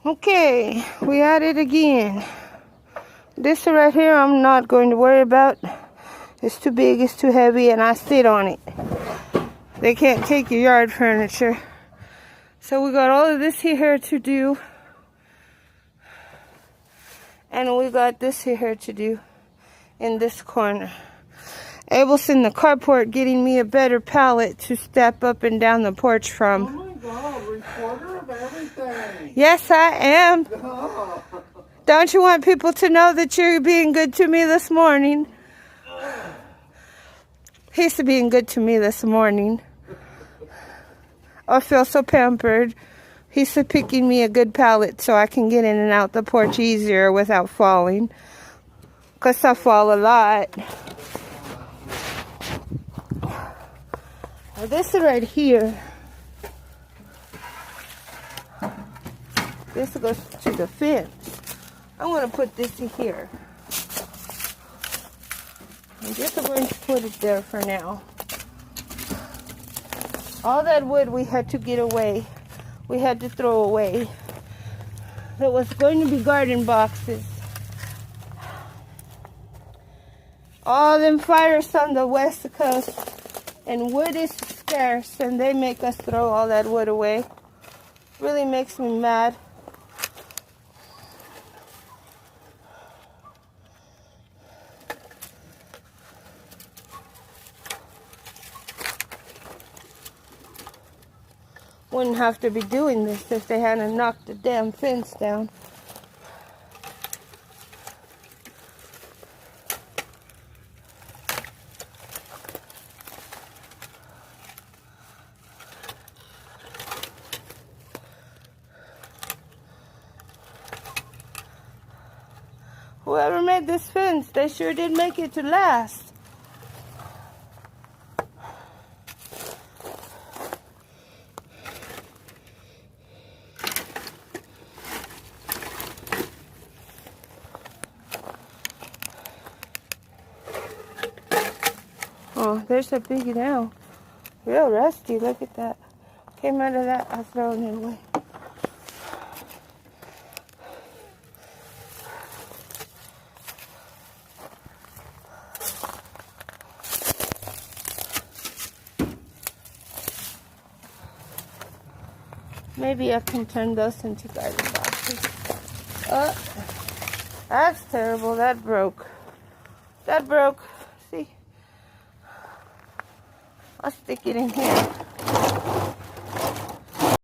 Okay, we at it again. This right here I'm not going to worry about. It's too big, it's too heavy, and I sit on it. They can't take your yard furniture. So we got all of this here to do. And we got this here to do in this corner. Abel's in the carport getting me a better pallet to step up and down the porch from. Oh my God, reporter of everything. Yes, I am. Oh. Don't you want people to know that you're being good to me this morning? He's being good to me this morning. I feel so pampered. He's picking me a good pallet so I can get in and out the porch easier without falling. Because I fall a lot. Now this right here, this goes to the fence. I'm going to put this in here. I'm just going to put it there for now. All that wood we had to get away. We had to throw away. There was going to be garden boxes. All them fires on the west coast. And wood is scarce. And they make us throw all that wood away. Really makes me mad. Wouldn't have to be doing this if they hadn't knocked the damn fence down. Whoever made this fence, they sure did make it to last. Oh, there's a big now. Real rusty, look at that. Came out of that, I'll throw it away. Maybe I can turn those into garden boxes. Oh, that's terrible, that broke. That broke, see? I'll stick it in here.